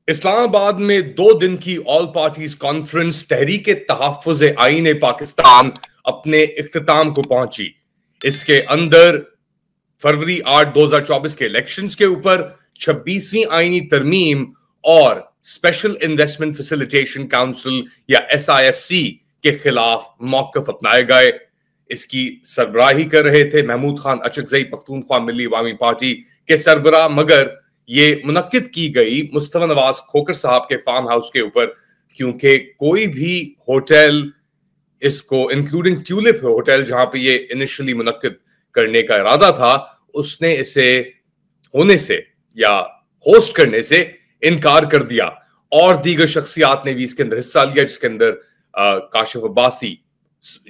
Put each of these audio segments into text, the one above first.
اسلام آباد میں 2 دن کی آل پارٹیز کانفرنس تحریک تحفظ آئین پاکستان اپنے اختتام کو پہنچی. اس کے اندر فروری 8 2024 کے الیکشنز کے اوپر 26ویں آئینی ترمیم اور اسپیشل انویسٹمنٹ فیسیلیٹیشن کاؤنسل یا SIFC کے خلاف موقف اپنائے گئے. اس کی سربراہی کر رہے تھے محمود خان اچکزئی پختونخوا ملی عوامی پارٹی کے سربراہ، مگر یہ منعقد کی گئی مصطفیٰ نواز کھوکر صاحب کے فارم ہاؤس کے اوپر، کیونکہ کوئی بھی ہوٹل اس کو انکلوڈنگ ٹیولپ ہوٹل جہاں پہ یہ انیشلی منعقد کرنے کا ارادہ تھا، اس نے اسے ہونے سے یا ہوسٹ کرنے سے انکار کر دیا. اور دیگر شخصیات نے بھی اس کے اندر حصہ لیا، جس کے اندر کاشف عباسی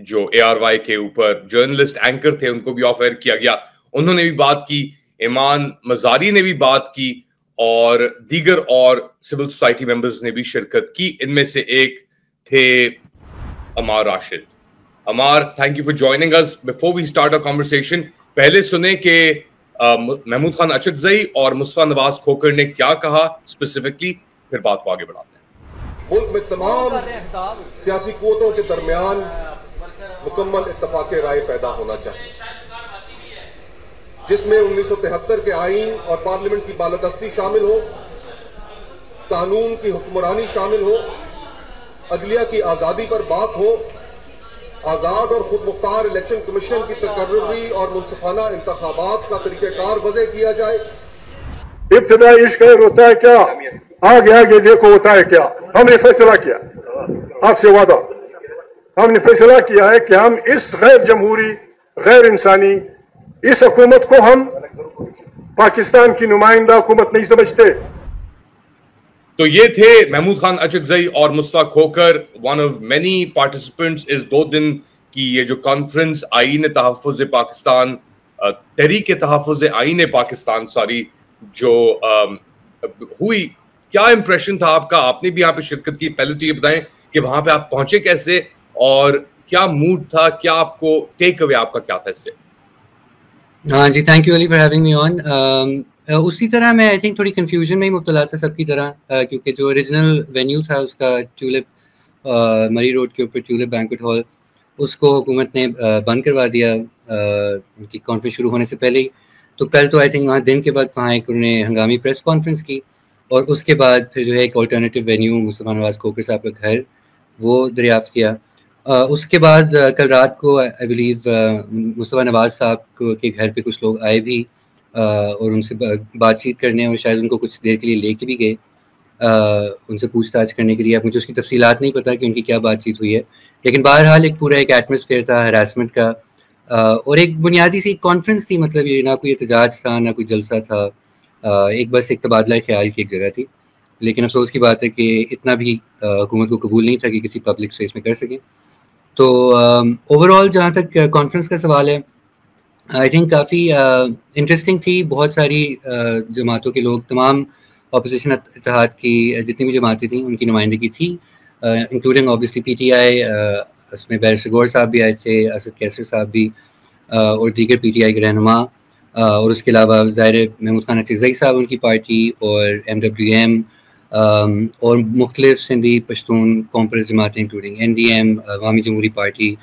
جو ARY کے اوپر جرنلسٹ اینکر تھے، ان کو بھی آف ایئر کیا گیا، انہوں نے بھی بات کی، ایمان مزاری نے بھی بات کی، اور دیگر اور سول سوسائٹی ممبرز نے بھی شرکت کی. ان میں سے ایک تھے Ammar Rashid. Ammar, thank you for joining us. Before we start our conversation، پہلے سنیں کہ محمود خان اچکزئی اور مصطفیٰ نواز کھوکر نے کیا کہا اسپیسیفکلی، پھر بات کو آگے بڑھاتے ہیں. ملک میں تمام سیاسی قوتوں کے درمیان مکمل اتفاق رائے پیدا ہونا چاہیے، جس میں 1973 کے آئین اور پارلیمنٹ کی بالادستی شامل ہو، قانون کی حکمرانی شامل ہو، عدلیہ کی آزادی پر بات ہو، آزاد اور خود مختار الیکشن کمیشن کی تقرری اور منصفانہ انتخابات کا طریقہ کار وضع کیا جائے. ابتدائی عشق ہوتا ہے کیا، آگے آگے دیکھو ہوتا ہے کیا. ہم نے فیصلہ کیا، آپ سے وعدہ، ہم نے فیصلہ کیا ہے کہ ہم اس غیر جمہوری، غیر انسانی اس حکومت کو ہم پاکستان کی نمائندہ حکومت نہیں سمجھتے. تو یہ تھے محمود خان اچکزئی اور Mustafa Khokhar, one of many participants اس 2 دن کی یہ جو کانفرنس آئین تحفظ پاکستان، تحریک تحفظ آئین پاکستان جو ہوئی. کیا امپریشن تھا آپ کا؟ آپ نے بھی یہاں پہ شرکت کی. پہلے تو یہ بتائیں کہ وہاں پہ آپ پہنچے کیسے اور کیا موڈ تھا، کیا آپ کو ٹیک اوے آپ کا کیا تھا اس سے؟ ہاں جی، thank you Ali for having me on. اسی طرح میں آئی تھنک تھوڑی کنفیوژن میں ہی مبتلا تھا سب کی طرح، کیونکہ جو اوریجنل وینیو تھا اس کا ٹیولپ مری روڈ کے اوپر ٹیولپ بینکویٹ ہال، اس کو حکومت نے بند کروا دیا ان کی کانفرنس شروع ہونے سے پہلے ہی. تو کل تو آئی تھنک وہاں دن کے وقت وہاں ایک انہوں نے ہنگامی پریس کانفرنس کی، اور اس کے بعد پھر جو ہے ایک آلٹرنیٹیو وینیو مصطفیٰ نواز کھوکر صاحب کا گھر وہ دریافت کیا. اس کے بعد کل رات کو آئی بلیو مصطفیٰ نواز صاحب کے گھر پہ کچھ لوگ آئے بھی اور ان سے بات چیت کرنے، اور شاید ان کو کچھ دیر کے لیے لے کے بھی گئے ان سے پوچھ تاچھ کرنے کے لیے. اب مجھے اس کی تفصیلات نہیں پتہ کہ ان کی کیا بات چیت ہوئی ہے، لیکن بہرحال ایک پورا ایک ایٹماسفیئر تھا ہراسمنٹ کا، اور ایک بنیادی سی کانفرنس تھی. مطلب یہ نہ کوئی احتجاج تھا، نہ کوئی جلسہ تھا، بس ایک تبادلہ خیال کی ایک جگہ تھی. لیکن افسوس کی بات ہے کہ اتنا بھی حکومت کو قبول نہیں تھا کہ کسی پبلک اسپیس میں کر سکیں. تو اوور آل جہاں تک کانفرنس کا سوال ہے، آئی تھنک کافی انٹرسٹنگ تھی. بہت ساری جماعتوں کے لوگ، تمام اپوزیشن اتحاد کی جتنی بھی جماعتیں تھیں ان کی نمائندگی تھی، انکلوڈنگ اوبیسلی PTI. اس میں بیرسٹر گور صاحب بھی آئے تھے، اسد کیسر صاحب بھی، اور دیگر PTI کے رہنما، اور اس کے علاوہ ظاہر محمود خان اچکزئی صاحب ان کی پارٹی، اور MWM، اور مختلف سندھی پشتون کانفرنس جماعتیں انکلوڈنگ NDM، عوامی جمہوری پارٹی،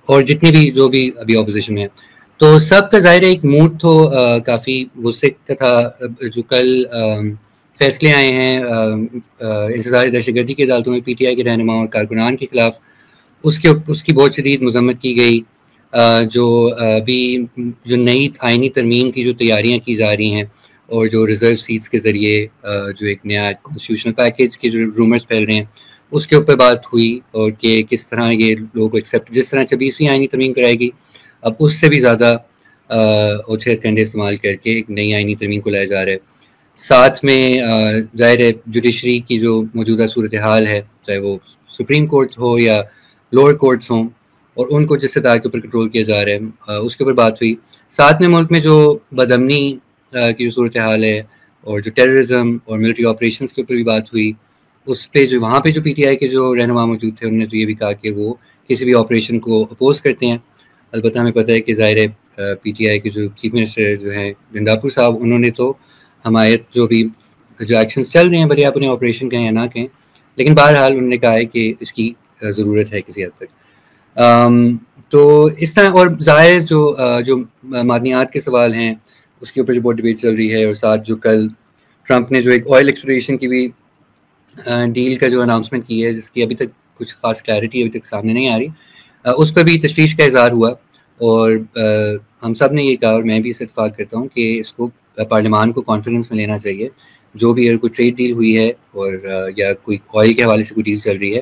اور جتنی بھی جو بھی ابھی اپوزیشن میں. تو سب کا ظاہر ایک موڈ تو کافی غصے کا تھا. جو کل فیصلے آئے ہیں انتظار دہشت گردی کی عدالتوں میں PTI کے رہنما اور کارکنان کے خلاف، اس کی بہت شدید مذمت کی گئی. جو ابھی جو نئی آئینی ترمیم کی جو تیاریاں کی جا رہی ہیں، اور جو ریزرو سیٹس کے ذریعے جو ایک نیا کانسٹیٹیوشنل پیکیج کے جو رومرز پھیل رہے ہیں، اس کے اوپر بات ہوئی، اور کہ کس طرح یہ لوگ ایکسیپٹ، جس طرح 26ویں آئینی ترمیم کرائے گی، اب اس سے بھی زیادہ اوچھے کنڈے استعمال کر کے ایک نئی آئینی ترمیم کو لایا جا رہا ہے. ساتھ میں ظاہر جوڈیشری کی جو موجودہ صورتحال ہے، چاہے وہ سپریم کورٹ ہو یا لوور کورٹس ہوں، اور ان کو جس ستار کے اوپر کنٹرول کیا جا رہا ہے، اس کے اوپر بات ہوئی. ساتھ میں ملک میں جو بدامنی کی جو صورتحال ہے، اور جو ٹیررزم اور ملٹری آپریشنس کے اوپر بھی بات ہوئی. اس پہ جو وہاں پہ جو PTI کے جو رہنما موجود تھے، انہوں نے تو یہ بھی کہا کہ وہ کسی بھی آپریشن کو اپوز کرتے ہیں. البتہ ہمیں پتہ ہے کہ ظاہر PTI کے جو چیف منسٹر جو ہیں گنڈاپور صاحب، انہوں نے تو حمایت جو بھی جو ایکشنز چل رہے ہیں بھلے آپ انہیں آپریشن کہیں یا نہ کہیں، لیکن بہرحال انہوں نے کہا ہے کہ اس کی ضرورت ہے کسی حد تک. تو اس طرح اور ظاہر جو معدنیات کے سوال ہیں اس کے اوپر جو بہت ڈبیٹ چل رہی ہے، اور ساتھ جو کل ٹرمپ نے جو ایک آئل ایکسپلوریشن کی بھی ڈیل کا جو اناؤنسمنٹ کی ہے، جس کی ابھی تک کچھ خاص کلیئرٹی ابھی تک سامنے نہیں آ رہی، اس پہ بھی تشویش کا اظہار ہوا. اور ہم سب نے یہ کہا، اور میں بھی اس اتفاق کرتا ہوں، کہ اس کو پارلیمان کو کانفیڈنس میں لینا چاہیے. جو بھی اگر کوئی ٹریڈ ڈیل ہوئی ہے اور یا کوئی آئل کے حوالے سے کوئی ڈیل چل رہی ہے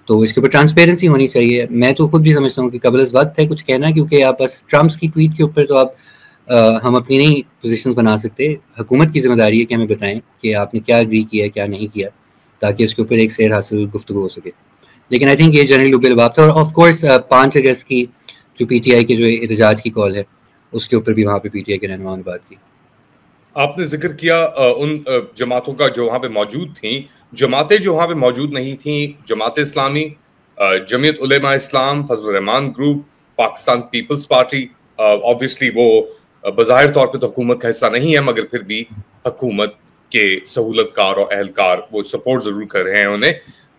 تو اس کے اوپر ٹرانسپیرنسی ہونی چاہیے. میں تو خود بھی سمجھتا ہوں کہ قبل از وقت ہے کچھ کہنا، کیونکہ آپ بس ٹرمپس کی ٹویٹ کے اوپر تو آپ ہم اپنی نہیں پوزیشنز بنا سکتے. حکومت کی ذمہ داری ہے کہ ہمیں بتائیں کہ آپ نے کیا اگری کیا ہے کیا نہیں کیا، تاکہ اس کے اوپر ایک سیر حاصل گفتگو ہو سکے. لیکن آئی تھنک یہ جنرل لوگ الباب تھا. اور آف کورس 5 اگست کی جو پی ٹی آئی کے جو احتجاج کی کال ہے اس کے اوپر بھی وہاں پہ پی ٹی آئی کے رہنماؤں نے بات کی. آپ نے ذکر کیا ان جماعتوں کا جو وہاں پہ موجود تھیں. جماعتیں جو وہاں پہ موجود نہیں تھیں، جماعت اسلامی، جمعیت Ulema Islam, Fazal ur Rehman group, Pakistan Peoples Party. Obviously وہ بظاہر طور پہ تو حکومت کا حصہ نہیں ہے، مگر پھر بھی حکومت کے سہولت کار اور اہلکار وہ سپورٹ ضرور کر رہے ہیں انہیں.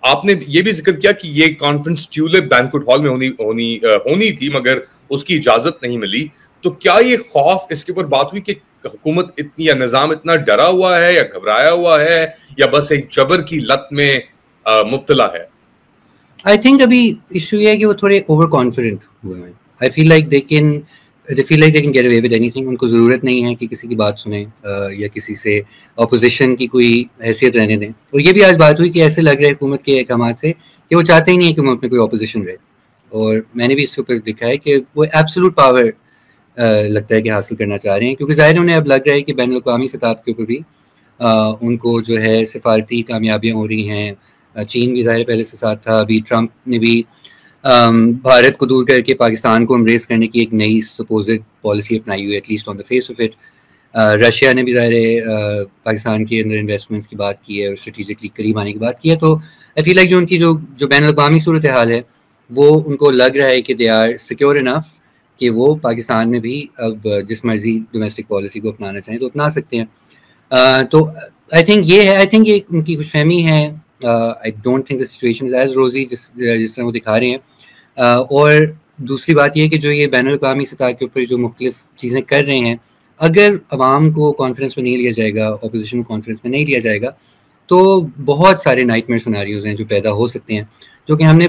آپ نے یہ بھی ذکر کیا کہ یہ کانفرنس ٹیولپ بینکوٹ ہال میں ہونی تھی، مگر اس کی اجازت نہیں ملی. تو کیا یہ خوف، اس کے اوپر بات ہوئی کہ حکومت اتنی یا نظام اتنا ڈرا ہوا ہے یا گھبرایا ہوا ہے، یا بس ایک جبر کی لت میں مبتلا ہے؟ آئی تھنک ابھی ایشو یہ ہے کہ وہ تھوڑے اوور کانفیڈنٹ ہوئے ہیں. I feel like they can get away with اینی تھنگ. ان کو ضرورت نہیں ہے کہ کسی کی بات سنیں یا کسی سے اپوزیشن کی کوئی حیثیت رہنے دیں. اور یہ بھی آج بات ہوئی کہ ایسے لگ رہے حکومت کے احکامات سے کہ وہ چاہتے ہی نہیں ہے کہ ملک میں کوئی اپوزیشن رہے. اور میں نے بھی اس کے اوپر لکھا ہے کہ وہ ایبسولوٹ پاور لگتا ہے کہ حاصل کرنا چاہ رہے ہیں، کیونکہ ظاہر انہیں اب لگ رہا ہے کہ بین الاقوامی سطح کے اوپر بھی ان کو جو ہے سفارتی کامیابیاں ہو رہی ہیں. چین بھی ظاہر پہلے سے ساتھ تھا. ابھی ٹرمپ نے بھی بھارت کو دور کر کے پاکستان کو امبریس کرنے کی ایک نئی سپوزڈ پالیسی اپنائی ہوئی ہے، at least on the face of it. Russia نے بھی ظاہر پاکستان کے اندر انویسٹمنٹس کی بات کی ہے اور اسٹریٹجکلی قریب آنے کی بات کی ہے. تو آئی فیل لائک جو ان کی جو بین الاقوامی صورتحال ہے وہ ان کو لگ رہا ہے کہ دے آر سیکیور انف کہ وہ پاکستان میں بھی اب جس مرضی ڈومیسٹک پالیسی کو اپنانا چاہیں تو اپنا سکتے ہیں. تو آئی تھنک یہ ہے، آئی تھنک یہ ان کی خوش فہمی ہے. I don't think the situation is as روزی جس طرح وہ دکھا رہے ہیں. اور دوسری بات یہ کہ جو یہ بین الاقوامی سطح کے اوپر جو مختلف چیزیں کر رہے ہیں، اگر عوام کو کانفیڈنس میں نہیں لیا جائے گا، اپوزیشن کو کانفیڈنس میں نہیں لیا جائے گا، تو بہت سارے نائٹ میئر سیناریوز ہیں جو پیدا ہو سکتے ہیں، جو کہ ہم نے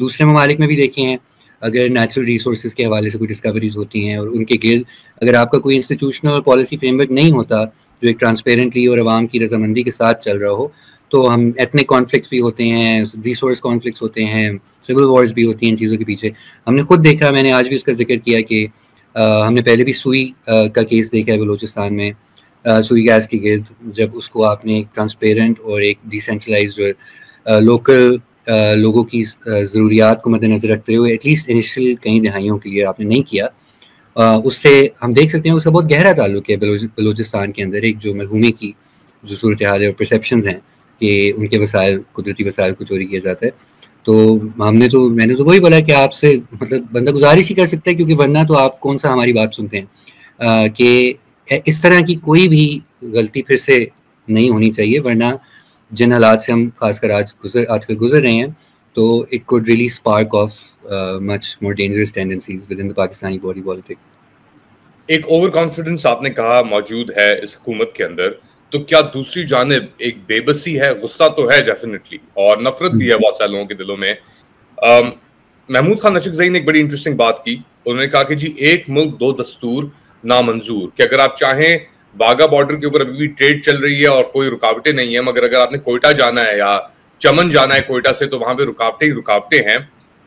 دوسرے ممالک میں بھی دیکھے ہیں. اگر نیچرل ریسورسز کے حوالے سے کوئی ڈسکوریز ہوتی ہیں اور ان کے گرد اگر آپ کا کوئی انسٹیٹیوشنل اور پالیسی فریم ورک نہیں ہوتا جو ایک ٹرانسپیرنٹلی اور عوام کی رضامندی کے ساتھ چل رہا ہو، تو ہم ایتھنک کانفلکٹس بھی ہوتے ہیں، ریسورس کانفلکٹس ہوتے ہیں، سول وارز بھی ہوتی ہیں ان چیزوں کے پیچھے. ہم نے خود دیکھا، میں نے آج بھی اس کا ذکر کیا کہ ہم نے پہلے بھی سوئی کا کیس دیکھا ہے بلوچستان میں، سوئی گیس کے گرد، جب اس کو آپ نے ایک ٹرانسپیرنٹ اور ایک ڈیسینٹرلائزڈ اور لوکل لوگوں کی ضروریات کو مد نظر رکھتے ہوئے ایٹ لیسٹ انیشیل کئی دہائیوں کے لیے آپ نے نہیں کیا. اس سے ہم دیکھ سکتے ہیں اس کا بہت گہرا تعلق ہے بلوچستان کے اندر ایک جو مرحومی کی جو صورتحال ہے اور پرسیپشنز ہیں کہ ان کے وسائل، قدرتی وسائل کو چوری کیا جاتا ہے. تو میں نے تو وہی بولا کہ آپ سے مطلب بندہ گزارش ہی کر سکتا ہے، کیونکہ ورنہ تو آپ کون سا ہماری بات سنتے ہیں، کہ اس طرح کی کوئی بھی غلطی پھر سے نہیں ہونی چاہیے. ورنہ جن حالات سے ہم خاص کر آج کل گزر رہے ہیں، تو it could really spark of much more dangerous tendencies within the Pakistani body politic. ایک اوور کانفیڈنس آپ نے کہا موجود ہے اس حکومت کے اندر، تو کیا دوسری جانب ایک بے بسی ہے؟ غصہ تو ہے ڈیفینیٹلی، اور نفرت بھی ہے بہت سارے لوگوں کے دلوں میں. محمود خان نشکزئی نے ایک بڑی انٹرسٹنگ بات کی. انہوں نے کہا کہ جی ایک ملک دو دستور نامنظور، کہ اگر آپ چاہیں باغا بارڈر کے اوپر ابھی بھی ٹریڈ چل رہی ہے اور کوئی رکاوٹیں نہیں ہیں، مگر اگر آپ نے کوئٹہ جانا ہے یا چمن جانا ہے کوئٹہ سے تو وہاں پہ رکاوٹیں ہیں.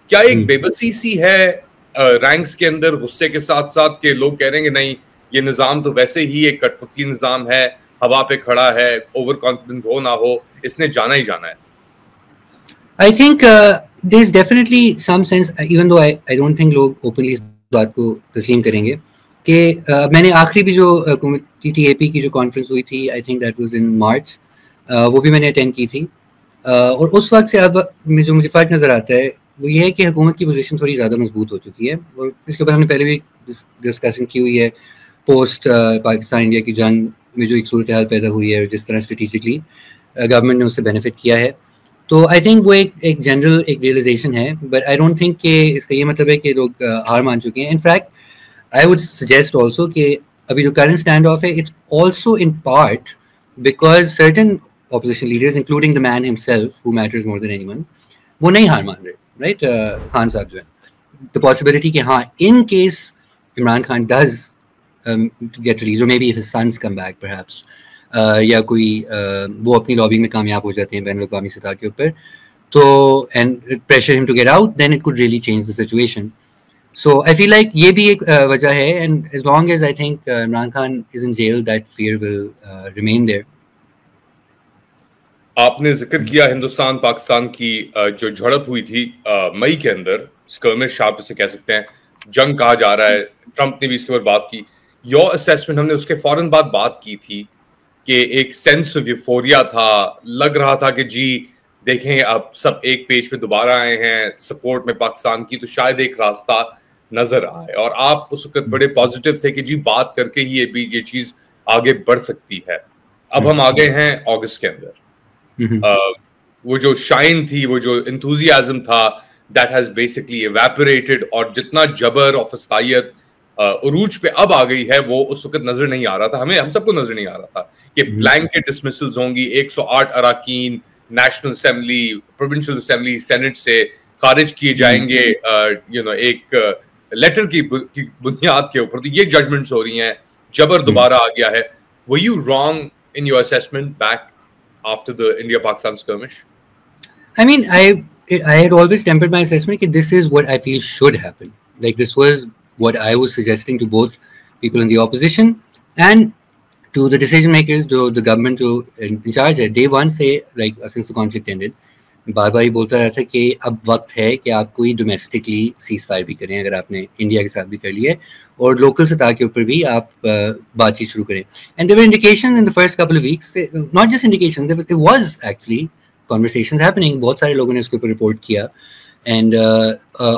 کیا ایک بے بسی سی ہے رینکس کے اندر غصے کے ساتھ ساتھ کہ لوگ کہہ رہے ہیں کہ نہیں یہ نظام تو ویسے ہی ایک کٹ پتلی نظام ہے، ہوا پہ کھڑا ہے، اوور کانفیڈنٹ ہو نہ ہو اس نے جانا ہی جانا ہے؟ I think there's definitely some sense, even though I don't think لوگ openly اس بات کو تسلیم کریں گے کہ میں نے آخری بھی جو حکومتی ٹی اے پی کی جو کانفرنس ہوئی تھی، I think that was in March، وہ بھی میں نے اٹینڈ کی تھی. اور اس وقت سے اب جو مجھے فرق نظر آتا ہے وہ یہ ہے کہ حکومت کی پوزیشن تھوڑی زیادہ مضبوط ہو چکی ہے. اور اس کے اوپر ہم نے پہلے بھی ڈسکشن کی ہوئی ہے پوسٹ پاکستان انڈیا کی جنگ میں جو ایک صورتحال پیدا ہوئی ہے اور جس طرح اسٹریٹجکلی گورنمنٹ نے اس سے بینیفٹ کیا ہے. تو آئی تھنک وہ ایک جنرل ایک ریئلائزیشن ہے, بٹ آئی ڈونٹ تھنک کہ اس کا یہ مطلب ہے کہ لوگ ہار مان چکے ہیں. In fact I would suggest also کہ ابھی جو کرنٹ اسٹینڈ آف ہے it's also in part because certain opposition leaders including the man himself who matters more than anyone وہ نہیں ہار مان رہے, رائٹ. خان صاحب جو ہے the possibility کہ ہاں in case Imran Khan does get released or maybe if his sons come back perhaps یا کوئی وہ اپنی لابنگ میں کامیاب ہو جاتے ہیں بین الاقوامی سطح کے اوپر تو and pressure him to get out then it could really change the situation. So I feel like یہ بھی ایک وجہ ہے, and as long as I think Imran Khan is in jail that fear will remain there. آپ نے ذکر کیا ہندوستان پاکستان کی جو جھڑپ ہوئی تھی مئی کے اندر, اسکرمش آپ اسے کہہ سکتے ہیں, جنگ کہا جا رہا ہے, ٹرمپ نے بھی اس کے اوپر بات کی. یور اسیسمنٹ, ہم نے اس کے فوراً بعد بات کی تھی کہ ایک سینس آف یوفوریا تھا, لگ رہا تھا کہ جی دیکھیں اب سب ایک پیج پہ دوبارہ آئے ہیں سپورٹ میں پاکستان کی, تو شاید ایک راستہ نظر آئے, اور آپ اس وقت بڑے پازیٹیو تھے کہ جی بات کر کے ہی یہ چیز آگے بڑھ سکتی ہے. اب ہم آگے ہیں اگست کے اندر, وہ جو شائن تھی, وہ جو انتھوزیازم تھا, that has basically evaporated, اور جتنا جبر اور فسطائیت عروج پہ اب آ گئی ہے وہ اس وقت نظر نہیں آ رہا تھا. ہم سب کو نظر نہیں آ رہا تھا کہ بلینکٹ ڈسمسلز ہوں گی, 108 اراکین national assembly, provincial assembly, senate سے خارج کیے جائیں گے ایک لیٹر کی بنیاد کے اوپر. تو یہ ججمنٹس ہو رہی ہیں, جبر دوبارہ آ گیا ہے. were you wrong in your assessment back after the India-Pakistan skirmish? I mean, I had always tempered my assessment that this is what I feel should happen. Like this was what I was suggesting to both people in the opposition and to the decision makers, the government in charge. Day one say, like since the conflict ended, بار بار ہی بولتا رہا تھا کہ اب وقت ہے کہ آپ کوئی ڈومیسٹکلی سیز فائر بھی کریں, اگر آپ نے انڈیا کے ساتھ بھی کر لیا ہے, اور لوکل سطح کے اوپر بھی آپ بات چیت شروع کریں. And there were indications in the first couple of weeks, not just indications, it was actually conversations happening. بہت سارے لوگوں نے اس کے اوپر رپورٹ کیا, and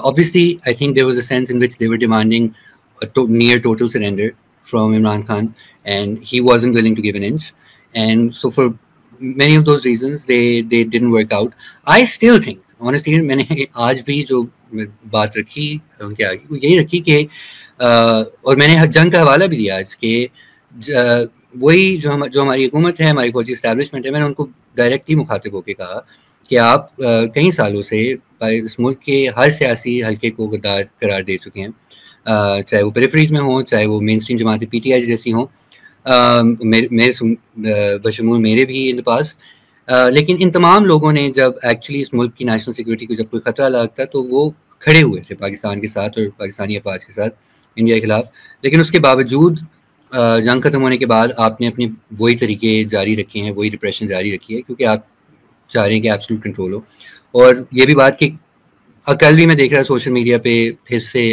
obviously I think there was a sense in which they were demanding a near total surrender from Imran Khan, and he wasn't willing to give an inch, and so for many of those reasons they didn't work out. I still think honestly, میں نے آج بھی جو بات رکھی ان کے آگے وہ یہی رکھی کہ اور میں نے جنگ کا حوالہ بھی دیا آج کہ وہی جو ہماری حکومت ہے, ہماری فوجی اسٹیبلشمنٹ ہے, میں نے ان کو ڈائریکٹلی مخاطب ہو کے کہا کہ آپ کئی سالوں سے اس ملک کے ہر سیاسی حلقے کو غدار قرار دے چکے ہیں, چاہے وہ پیریفریز میں ہوں, چاہے وہ مین اسٹریم جماعتیں پی ٹی آئی جیسی ہوں, بشمول میرے بھی ان پاس. لیکن ان تمام لوگوں نے جب ایکچولی اس ملک کی نیشنل سیکورٹی کو جب کوئی خطرہ لگتا تو وہ کھڑے ہوئے تھے پاکستان کے ساتھ اور پاکستانی افواج کے ساتھ انڈیا کے خلاف. لیکن اس کے باوجود جنگ ختم ہونے کے بعد آپ نے اپنی وہی طریقے جاری رکھے ہیں, وہی ریپریشن جاری رکھی ہے, کیونکہ آپ چاہ رہے ہیں کہ ایبسولوٹ کنٹرول ہو. اور یہ بھی بات کہ کل بھی میں دیکھ رہا سوشل میڈیا پہ پھر سے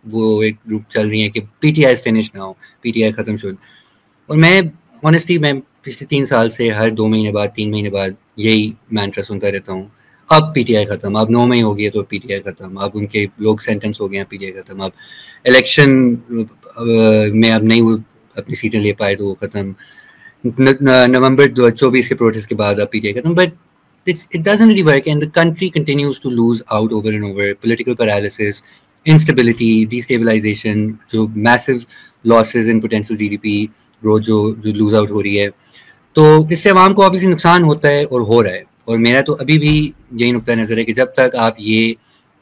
وہ ایک گروپ چل رہی ہیں کہ پی ٹی آئی فنش نہ ہو, پی ٹی آئی ختم شد. اور میں آنیسٹلی میں پچھلے 3 سال سے ہر 2 مہینے بعد 3 مہینے بعد یہی مینٹرا سنتا رہتا ہوں, اب پی ٹی آئی ختم, اب 9 مئی ہو گئی ہے تو پی ٹی آئی ختم, اب ان کے لوگ سینٹنس ہو گئے ہیں, پی ٹی آئی ختم, اب الیکشن میں اب نہیں وہ اپنی سیٹیں لے پائے تو وہ ختم, نومبر 24 کے پروٹیسٹ کے بعد اب پی ٹی آئی ختم. But it doesn't really work, and the country continues to lose out over and over. Political paralysis, instability, destabilization, جو massive losses in potential GDP growth جو lose out ہو رہی ہے, تو اس سے عوام کو obviously نقصان ہوتا ہے اور ہو رہا ہے. اور میرا تو ابھی بھی یہی نقطہ نظر ہے کہ جب تک آپ یہ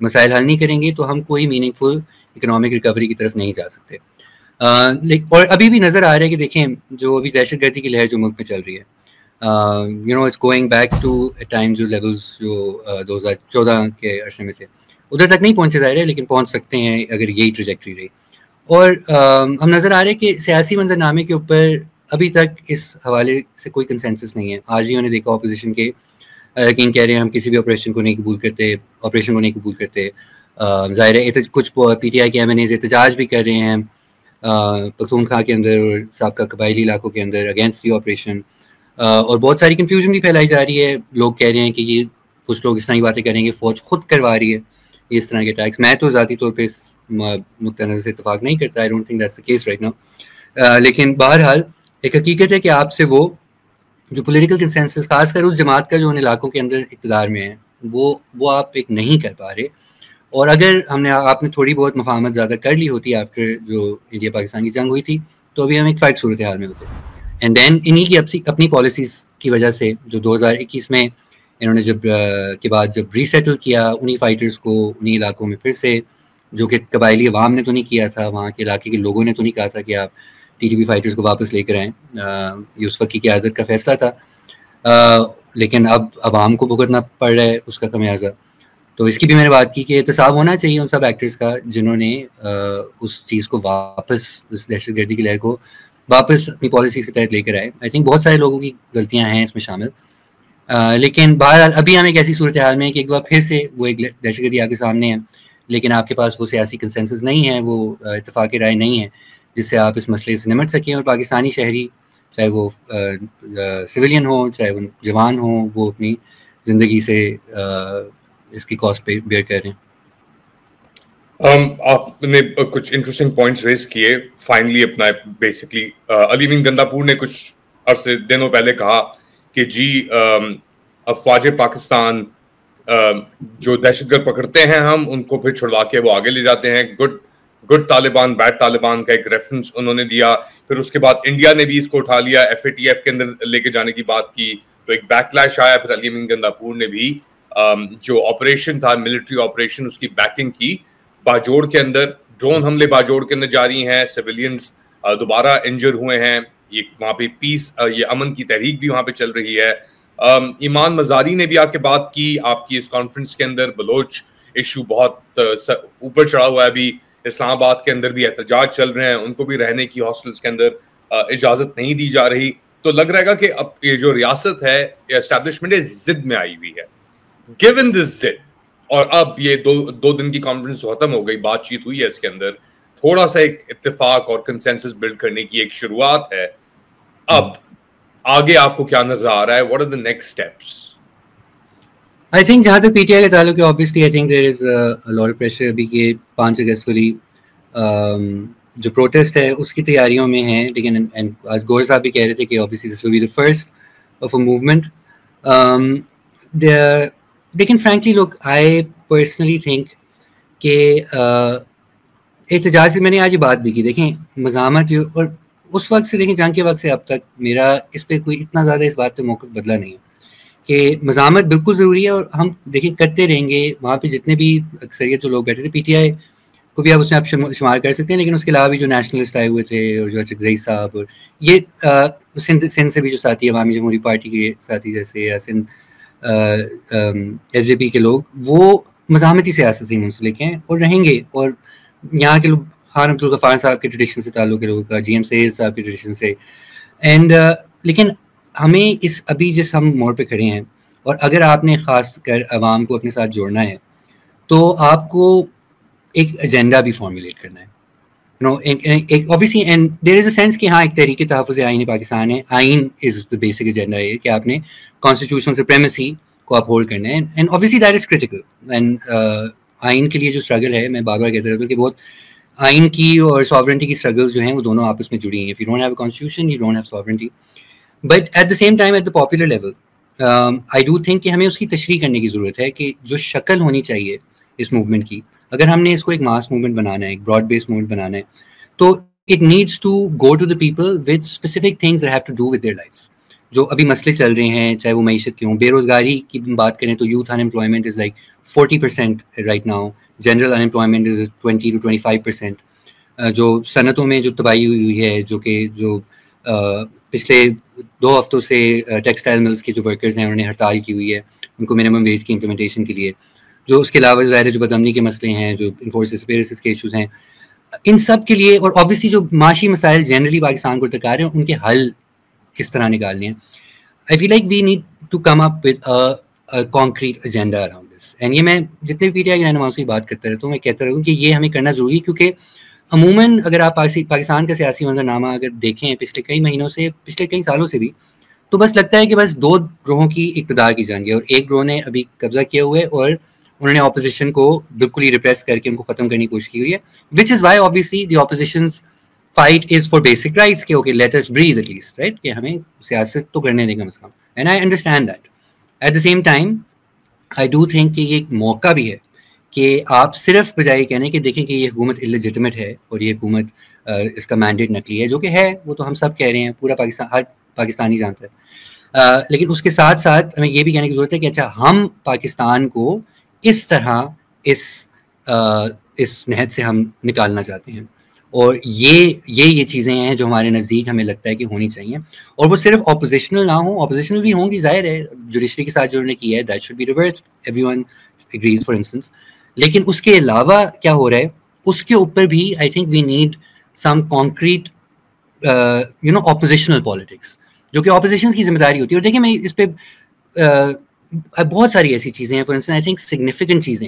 مسائل حل نہیں کریں گے تو ہم کوئی میننگ فل اکنامک ریکوری کی طرف نہیں جا سکتے. اور ابھی بھی نظر آ رہا ہے کہ دیکھیں جو ابھی دہشت گردی کی لہر جو ملک میں چل رہی ہے, it's going back to at times جو لیولز جو 2014 کے عرصے میں تھے, ادھر تک نہیں پہنچے ظاہر ہے, لیکن پہنچ سکتے ہیں اگر یہی ٹریجیکٹری رہی. اور ہم نظر آ رہے ہیں کہ سیاسی منظرنامے کے اوپر ابھی تک اس حوالے سے کوئی کنسنسس نہیں ہے. آج ہی میں نے دیکھا اپوزیشن کے یقین کہہ رہے ہیں ہم کسی بھی آپریشن کو نہیں قبول کرتے. ظاہر ہے کچھ پی ٹی آئی کے ایم این ایز احتجاج بھی کر رہے ہیں پختونخوا کے اندر اور سابقہ قبائلی علاقوں کے اندر اگینسٹ دی آپریشن, اور بہت ساری کنفیوژن بھی پھیلائی جا رہی ہے. لوگ کہہ رہے ہیں کہ یہ کچھ لوگ اس طرح کی باتیں کریں گے فوج خود کروا رہی ہے یہ اس طرح کے اٹیکس. میں تو ذاتی طور پہ اس نقطۂ نظر سے اتفاق نہیں کرتا, I don't think that's the case right now. لیکن بہرحال ایک حقیقت ہے کہ آپ سے وہ جو پولیٹیکل کنسنسس خاص کر اس جماعت کا جو ان علاقوں کے اندر اقتدار میں ہے وہ آپ ایک نہیں کر پا رہے. اور اگر آپ نے تھوڑی بہت مفاہمت زیادہ کر لی ہوتی آفٹر جو انڈیا پاکستان کی جنگ ہوئی تھی تو ابھی ہم ایک فرق صورتحال میں ہوتے. اینڈ دین انہی کی اپنی پالیسیز کی وجہ سے جو 2021 میں انہوں نے کے بعد جب ری سیٹل کیا انہی فائٹرز کو انہی علاقوں میں پھر سے, جو کہ قبائلی عوام نے تو نہیں کیا تھا, وہاں کے علاقے کے لوگوں نے تو نہیں کہا تھا کہ آپ ٹی ٹی پی فائٹرز کو واپس لے کر آئیں, یہ اس وقت کی قیادت کا فیصلہ تھا, لیکن اب عوام کو بھگتنا پڑ رہا ہے اس کا خمیازہ. تو اس کی بھی میں نے بات کی کہ احتساب ہونا چاہیے ان سب ایکٹرز کا جنہوں نے اس چیز کو واپس, اس دہشت گردی کی لہر کو واپس اپنی پالیسیز کے تحت لے کر آئے. آئی تھنک بہت سارے لوگوں کی غلطیاں ہیں اس میں شامل, لیکن بہرحال ابھی ہم ایک ایسی صورتحال میں کہ ایک بار پھر سے وہ ایک دہشت گردی آپ کے سامنے ہے, لیکن آپ کے پاس وہ سیاسی کنسنسس نہیں ہے, وہ اتفاق رائے نہیں ہے جس سے آپ اس مسئلے سے نمٹ سکیں. اور پاکستانی شہری چاہے وہ سویلین ہوں چاہے وہ جوان ہوں وہ اپنی زندگی سے اس کی کاسٹ پہ بیئر کر رہے ہیں. آپ نے کچھ انٹرسٹنگ پوائنٹس ریز کیے. فائنلی اپنا بیسکلی علی امین گندہ پور نے کچھ عرصے دنوں پہلے کہا کہ جی افواج پاکستان جو دہشت گرد پکڑتے ہیں ہم ان کو پھر چھڑوا کے وہ آگے لے جاتے ہیں. گڈ طالبان بیڈ طالبان کا ایک ریفرنس انہوں نے دیا. پھر اس کے بعد انڈیا نے بھی اس کو اٹھا لیا, ایف اے ٹی ایف کے اندر لے کے جانے کی بات کی تو ایک بیک لیش آیا. پھر علی امین گندہ پور نے بھی جو آپریشن تھا ملٹری آپریشن اس کی بیکنگ کی. باجوڑ کے اندر ڈرون حملے باجوڑ کے اندر جاری ہیں, سویلینز دوبارہ انجر ہوئے ہیں. یہ وہاں پہ پیس یہ امن کی تحریک بھی وہاں پہ چل رہی ہے. ایمان مزاری نے بھی آ کے بات کی آپ کی اس کانفرنس کے اندر. بلوچ ایشو بہت اوپر چڑھا ہوا ہے, ابھی اسلام آباد کے اندر بھی احتجاج چل رہے ہیں, ان کو بھی رہنے کی ہاسٹلس کے اندر اجازت نہیں دی جا رہی. تو لگ رہا ہے کہ اب یہ جو ریاست ہے اسٹیبلشمنٹ ضد میں آئی ہوئی ہے. گیون دس ضد, اور اب یہ دو دن کی کانفرنس ختم ہو گئی, بات چیت ہوئی ہے اس کے اندر, تھوڑا سا ایک اتفاق اور کنسنسس بلڈ کرنے کی ایک شروعات ہے. اب آگے آپ کو کیا نظر آ رہا ہے, what are the next steps? I think جہاں تک پی ٹی آئی کا تعلق ہے obviously I think there is a lot of pressure ابھی کہ 5 اگست والی جو پروٹیسٹ ہے اس کی تیاریوں میں ہیں. لیکن آج گور صاحب بھی کہہ رہے تھے کہ obviously this will be the first of a movement. لیکن frankly look I personally think کہ احتجاج سے میں نے آج یہ بات بھی کی. دیکھیں مزاحمت اور اس وقت سے دیکھیں جنگ کے وقت سے اب تک میرا اس پہ کوئی اتنا زیادہ اس بات پہ موقف بدلا نہیں ہے کہ مزاحمت بالکل ضروری ہے اور ہم دیکھیں کرتے رہیں گے. وہاں پہ جتنے بھی اکثریت جو لوگ بیٹھے تھے پی ٹی آئی کو بھی آپ اس میں آپ شمار کر سکتے ہیں, لیکن اس کے علاوہ بھی جو نیشنلسٹ آئے ہوئے تھے اور جو چکزئی صاحب اور یہ سندھ سے بھی جو ساتھی عوامی جمہوری پارٹی کے ساتھی جیسے یا سندھ ایس جے پی کے لوگ وہ مزاحمتی سیاست سے منسلک ہیں اور رہیں گے. اور یہاں کے لوگ خان عبدالغفار صاحب کے ٹریڈیشن سے تعلق ہے لوگوں کا, جی ایم سید صاحب کے ٹریڈیشن سے. اینڈ لیکن ہمیں اس ابھی جس ہم موڑ پہ کھڑے ہیں اور اگر آپ نے خاص کر عوام کو اپنے ساتھ جوڑنا ہے تو آپ کو ایک ایجنڈا بھی فارمولیٹ کرنا ہے. obviously and there is a sense کہ ہاں ایک تحریک تحفظ آئین پاکستان ہے. آئین از the basic agenda ہے کہ آپ نے constitutional supremacy کو اپ ہولڈ کرنا ہے. and obviously that is critical. and آئین کے لیے جو اسٹرگل ہے میں بار بار کہتا رہتا ہوں کہ بہت آئین کی اور ساورنٹی کی اسٹرگلز جو ہیں وہ دونوں آپس میں جڑی ہیں. if you don't have a constitution you don't have sovereignty. but at the same time at the popular level I do think کہ ہمیں اس کی تشریح کرنے کی ضرورت ہے کہ جو شکل ہونی چاہیے اس موومنٹ کی, اگر ہم نے اس کو ایک ماس موومنٹ بنانا ہے, ایک براڈ بیس موومنٹ بنانا ہے, تو it needs to go to the people with specific things that have to do with their lives. جو ابھی مسئلے چل رہے ہیں چاہے وہ معیشت کے ہوں, بے روزگاری کی بات کریں تو youth in employment is like 40% right now, general in employment is 20 to 25%. جو صنعتوں میں جو تباہی ہوئی ہے, جو کہ جو پچھلے 2 ہفتوں سے ٹیکسٹائل ملز کے جو ورکرز ہیں انہوں نے ہڑتال کی ہوئی ہے ان کو منیمم ویج کی امپلیمنٹیشن کے لیے. جو اس کے علاوہ ظاہر جو بدامنی کے مسئلے ہیں, جو انفورسز پیرسز کے ایشوز ہیں, ان سب کے لیے, اور اوبیسلی جو معاشی مسائل جنرلی پاکستان کو درکار ہیں ان کے حل کس طرح نکالنے ہیں. I feel like we need to come up with concrete agenda around this. And یہ میں جتنے بھی پی ٹی آئی کے رہنماؤں سے بات کرتا رہتا ہوں, میں کہتا رہتا ہوں کہ یہ ہمیں کرنا ضروری ہے کیونکہ عموماً اگر آپ پاکستان کا سیاسی منظرنامہ اگر دیکھیں پچھلے کئی مہینوں سے, پچھلے کئی سالوں سے بھی, تو بس لگتا ہے کہ بس 2 گروہوں کی اقتدار کی جنگ ہے اور ایک گروہ نے ابھی قبضہ کیا ہوا ہے اور انہوں نے اپوزیشن کو بالکل ہی ریپریس کر کے ان کو ختم کرنے کی کوشش کی ہوئی ہے. Which is why obviously the opposition's fight is for basic rights کہ okay let us breathe at least, right, کہ ہمیں سیاست تو کرنے دیں کم از کم, and I understand that. At the same time I do think کہ یہ ایک موقع بھی ہے کہ آپ صرف بجائے کہنے کہ دیکھیں کہ یہ حکومت illegitimate ہے اور یہ حکومت اس کا مینڈیٹ نکلی ہے, جو کہ ہے, وہ تو ہم سب کہہ رہے ہیں, پورا پاکستان, ہر پاکستانی جانتا ہے, لیکن اس کے ساتھ ساتھ ہمیں یہ بھی کہنے کی ضرورت ہے کہ اچھا ہم پاکستان کو اس طرح اس نہج سے ہم نکالنا چاہتے ہیں, اور یہ چیزیں ہیں جو ہمارے نزدیک ہمیں لگتا ہے کہ ہونی چاہیے, اور وہ صرف اپوزیشنل نہ ہوں, اپوزیشنل بھی ہوں گی, ظاہر ہے جوڈیشری کے ساتھ جو انہوں نے کیا ہے that should be reversed, everyone agrees for instance, لیکن اس کے علاوہ کیا ہو رہا ہے اس کے اوپر بھی I think we need some concrete oppositional politics, جو کہ اپوزیشن کی ذمہ داری ہوتی ہے. اور دیکھیں میں اس پہ بہت ساری ایسی چیزیں ہیں, for instance I think significant چیزیں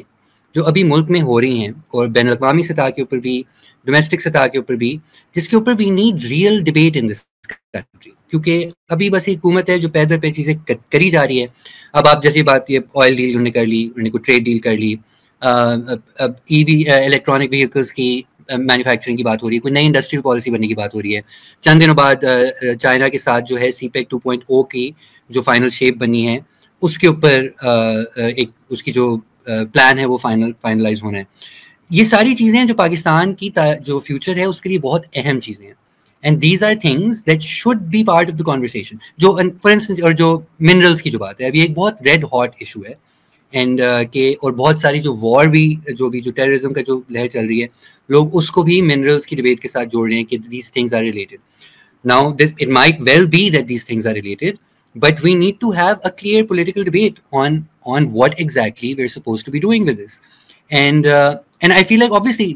جو ابھی ملک میں ہو رہی ہیں, اور بین الاقوامی سطح کے اوپر بھی, ڈومیسٹک سطح کے اوپر بھی, جس کے اوپر we need real debate in this country, کیونکہ ابھی بس ایک حکومت ہے جو پیدر پہ چیزیں کری جا رہی ہے. اب آپ جیسی بات, یہ آئل ڈیل انہوں نے کر لی, انہوں نے کوئی ٹریڈ ڈیل کر لی, اب ای وی الیکٹرانک وہیکلس کی مینوفیکچرنگ کی بات ہو رہی ہے, کوئی نئی انڈسٹریل پالیسی بننے کی بات ہو رہی ہے. چند دنوں بعد چائنا کے ساتھ جو ہے سی پیک 2.0 کی جو فائنل شیپ بنی ہے, اس کے اوپر ایک اس کی جو پلان ہے وہ فائنلائز ہونا ہے. یہ ساری چیزیں جو پاکستان کی جو فیوچر ہے اس کے لیے بہت اہم چیزیں ہیں, and these are things that should be part of the conversation. جو فار انسٹنس, اور جو منرلس کی جو بات ہے, ابھی ایک بہت ریڈ ہاٹ ایشو ہے, اینڈ کہ اور بہت ساری جو وار بھی جو ٹیررزم کا جو لہر چل رہی ہے, لوگ اس کو بھی منرلس کی ڈبیٹ کے ساتھ جوڑ رہے ہیں کہ these things are related. Now it might well be that these things are related, but we need to have a clear political debate on what exactly we're supposed to be doing with this. And I feel like obviously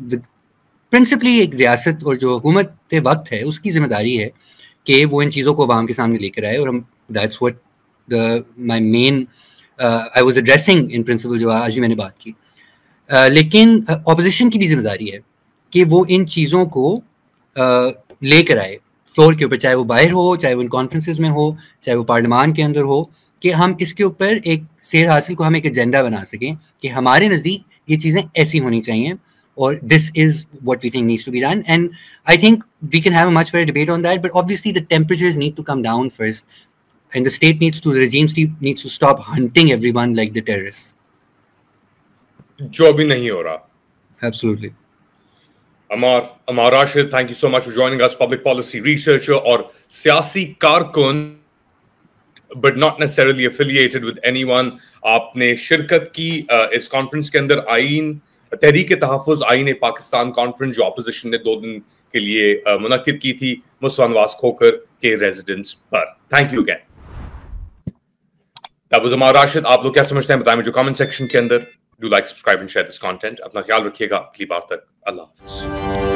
principally ایک ریاست اور جو حکومت وقت ہے اس کی ذمہ داری ہے کہ وہ ان چیزوں کو عوام کے سامنے لے کر آئے, اور ہم that's what my main I was addressing in principle جو آج بھی میں نے بات کی. لیکن اپوزیشن کی بھی ذمہ داری ہے کہ وہ ان چیزوں کو لے کر آئے فلور کے اوپر, چاہے وہ باہر ہو, چاہے وہ ان کانفرنسز میں ہو, چاہے وہ پارلیمان کے اندر ہو, کہ ہم اس کے اوپر ایک سیر حاصل کو ہم ایک ایجنڈا بنا سکیں کہ ہمارے نزدیک یہ چیزیں ایسی ہونی چاہیے, اور this is what we think needs to be done. And I think we can have a much better debate on that, but obviously the temperatures need to come down first, and the state needs to, the regime needs to stop hunting everyone like the terrorists. جو ابھی نہیں ہو رہا. Absolutely. Amar Rashid, thank you so much for joining us, public policy researcher اور سیاسی کارکن, but not necessarily affiliated with anyone. آپ نے شرکت کی اس کانفرنس کے اندر تحریک تحفظ آئین پاکستان کانفرنس جو اپوزیشن نے 2 دن کے لیے منعقد کی تھی مصطفیٰ نواز کھوکر کے residence per. Thank you again. That was Amar Rashid. آپ لوگ کیا سمجھتے ہیں بتائیں مجھے کامنٹ سیکشن کے اندر. Do like, subscribe and share this content. اپنا خیال رکھیے گا. اگلی بار تک اللہ حافظ.